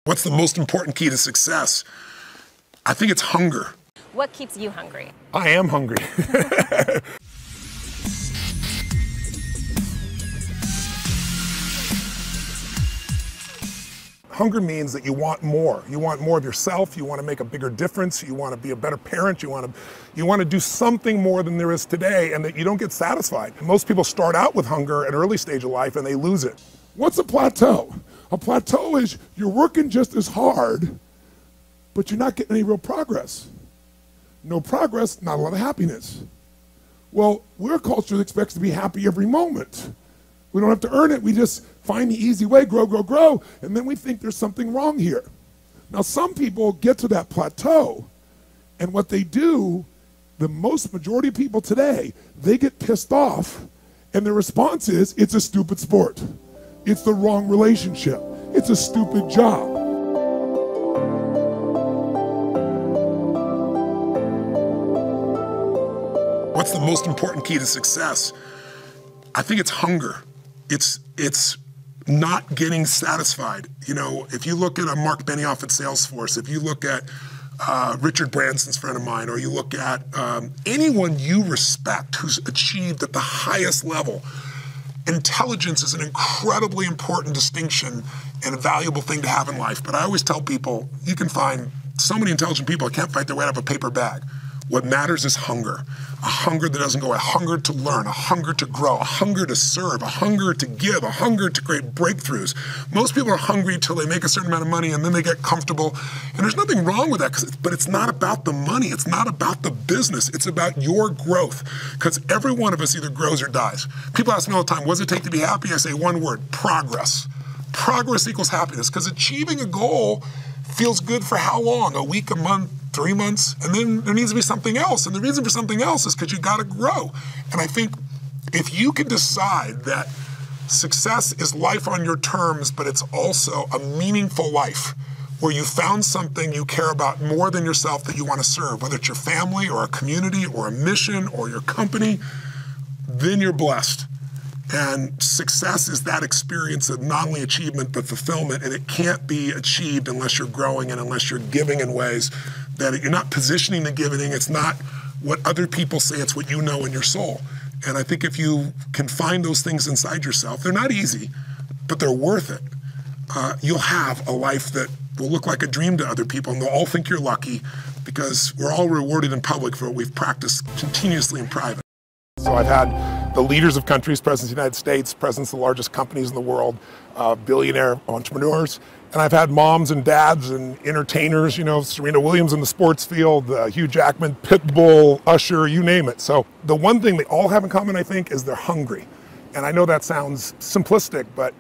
What's the most important key to success? I think it's hunger. What keeps you hungry? I am hungry. Hunger means that you want more. You want more of yourself. You want to make a bigger difference. You want to be a better parent. You want to do something more than there is today, and that you don't get satisfied. Most people start out with hunger at an early stage of life and they lose it. What's a plateau? A plateau is you're working just as hard, but you're not getting any real progress. No progress, not a lot of happiness. Well, we're a culture that expects to be happy every moment. We don't have to earn it. We just find the easy way, grow, grow, grow, and then we think there's something wrong here. Now, some people get to that plateau, and what they do, the majority of people today, they get pissed off, and their response is, it's a stupid sport. It's the wrong relationship. It's a stupid job. What's the most important key to success? I think it's hunger. It's not getting satisfied. You know, if you look at a Mark Benioff at Salesforce, if you look at Richard Branson's friend of mine, or you look at anyone you respect who's achieved at the highest level, intelligence is an incredibly important distinction and a valuable thing to have in life. But I always tell people, you can find so many intelligent people that can't fight their way out of a paper bag. What matters is hunger. A hunger that doesn't go away, a hunger to learn, a hunger to grow, a hunger to serve, a hunger to give, a hunger to create breakthroughs. Most people are hungry till they make a certain amount of money and then they get comfortable. And there's nothing wrong with that, but it's not about the money. It's not about the business. It's about your growth. Because every one of us either grows or dies. People ask me all the time, what does it take to be happy? I say one word, progress. Progress equals happiness. Because achieving a goal feels good for how long? A week, a month, 3 months, and then there needs to be something else. And the reason for something else is because you got to grow. And I think if you can decide that success is life on your terms, but it's also a meaningful life where you found something you care about more than yourself that you want to serve, whether it's your family or a community or a mission or your company, then you're blessed. And success is that experience of not only achievement, but fulfillment, and it can't be achieved unless you're growing and unless you're giving in ways that you're not positioning the giving. It's not what other people say, it's what you know in your soul. And I think if you can find those things inside yourself, they're not easy, but they're worth it. You'll have a life that will look like a dream to other people, and they'll all think you're lucky because we're all rewarded in public for what we've practiced continuously in private. So I've had the leaders of countries, presidents of the United States, presidents of the largest companies in the world, billionaire entrepreneurs, and I've had moms and dads and entertainers, you know, Serena Williams in the sports field, Hugh Jackman, Pitbull, Usher, you name it. So the one thing they all have in common, I think, is they're hungry. And I know that sounds simplistic, but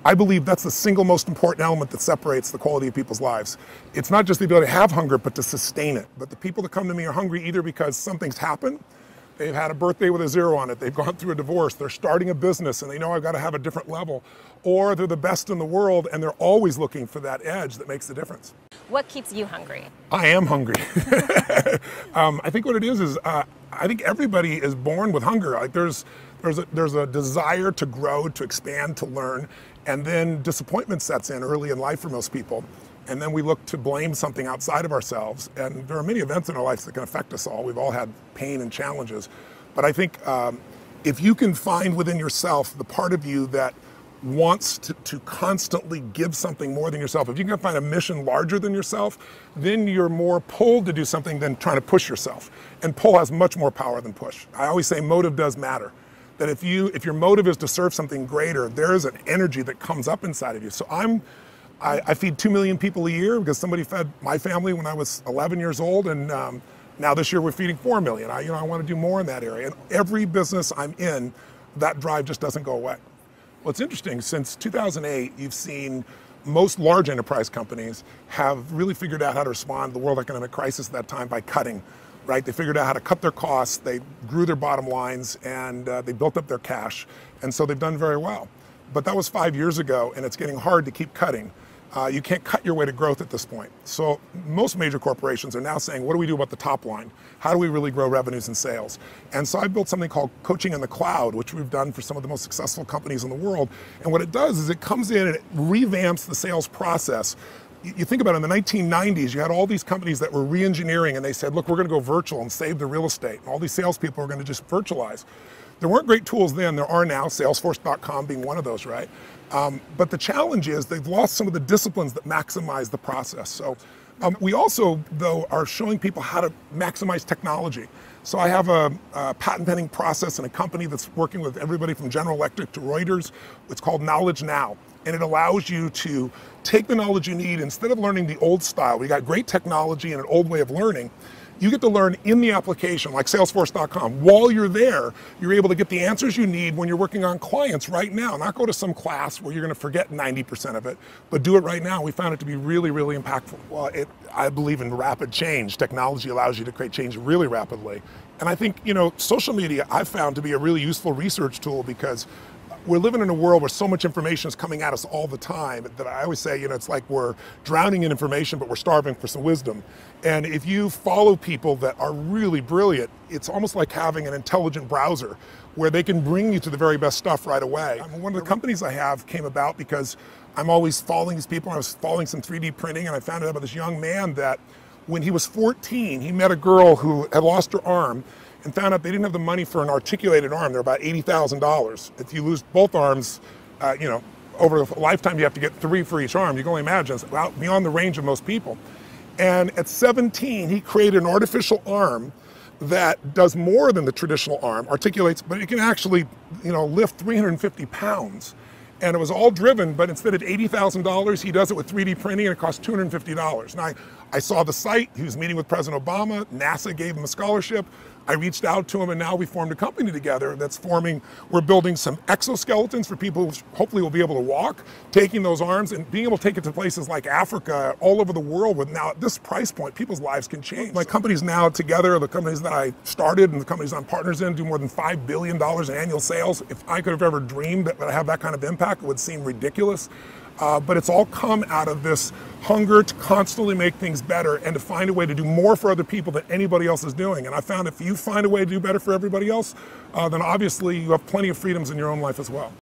I believe that's the single most important element that separates the quality of people's lives. It's not just the ability to have hunger, but to sustain it. But the people that come to me are hungry either because something's happened, they've had a birthday with a 0 on it, they've gone through a divorce, they're starting a business and they know I've got to have a different level, or they're the best in the world and they're always looking for that edge that makes the difference. What keeps you hungry? I am hungry. I think what it is I think everybody is born with hunger. Like there's a desire to grow, to expand, to learn, and then disappointment sets in early in life for most people. And then we look to blame something outside of ourselves. And there are many events in our lives that can affect us all. We've all had pain and challenges. But I think if you can find within yourself the part of you that wants to constantly give something more than yourself, if you can find a mission larger than yourself, then you're more pulled to do something than trying to push yourself. And pull has much more power than push. I always say motive does matter. That if your motive is to serve something greater, there is an energy that comes up inside of you. So I feed 2 million people a year because somebody fed my family when I was 11 years old, and now this year we're feeding 4 million. I want to do more in that area. And every business I'm in, that drive just doesn't go away. Well, it's interesting, since 2008, you've seen most large enterprise companies have really figured out how to respond to the world economic crisis at that time by cutting, right? They figured out how to cut their costs, they grew their bottom lines, and they built up their cash. And so they've done very well. But that was 5 years ago, and it's getting hard to keep cutting. You can't cut your way to growth at this point. So most major corporations are now saying, what do we do about the top line? How do we really grow revenues and sales? And so I built something called Coaching in the Cloud, which we've done for some of the most successful companies in the world. And what it does is it comes in and it revamps the sales process You think about it, in the 1990s, you had all these companies that were re-engineering, and they said, look, we're going to go virtual and save the real estate. And all these salespeople are going to just virtualize. There weren't great tools then, there are now, Salesforce.com being one of those, right? But the challenge is they've lost some of the disciplines that maximize the process. So we also, though, are showing people how to maximize technology. So I have a patent pending process in a company that's working with everybody from General Electric to Reuters. It's called Knowledge Now. And it allows you to take the knowledge you need, instead of learning the old style. We got great technology and an old way of learning. You get to learn in the application, like Salesforce.com. While you're there, you're able to get the answers you need when you're working on clients right now. Not go to some class where you're going to forget 90% of it, but do it right now. We found it to be really, really impactful. Well, I believe in rapid change. Technology allows you to create change really rapidly. And I think, social media I've found to be a really useful research tool, because we're living in a world where so much information is coming at us all the time that I always say, it's like we're drowning in information, but we're starving for some wisdom. And if you follow people that are really brilliant, it's almost like having an intelligent browser where they can bring you to the very best stuff right away. One of the companies I have came about because I'm always following these people. I was following some 3D printing, and I found out about this young man that when he was 14, he met a girl who had lost her arm, and found out they didn't have the money for an articulated arm. They're about $80,000. If you lose both arms, over a lifetime you have to get 3 for each arm. You can only imagine, it's beyond the range of most people. And at 17, he created an artificial arm that does more than the traditional arm, articulates, but it can actually, lift 350 pounds. And it was all driven, but instead of $80,000, he does it with 3D printing, and it costs $250. Now, I saw the site. He was meeting with President Obama. NASA gave him a scholarship. I reached out to him, and now we formed a company together we're building some exoskeletons for people who hopefully will be able to walk, taking those arms and being able to take it to places like Africa, all over the world. With now, at this price point, people's lives can change. My companies now together, the companies that I started and the companies I'm partners in, do more than $5 billion in annual sales. If I could have ever dreamed that I have that kind of impact, it would seem ridiculous. But it's all come out of this hunger to constantly make things better and to find a way to do more for other people than anybody else is doing. And I found if you find a way to do better for everybody else, then obviously you have plenty of freedoms in your own life as well.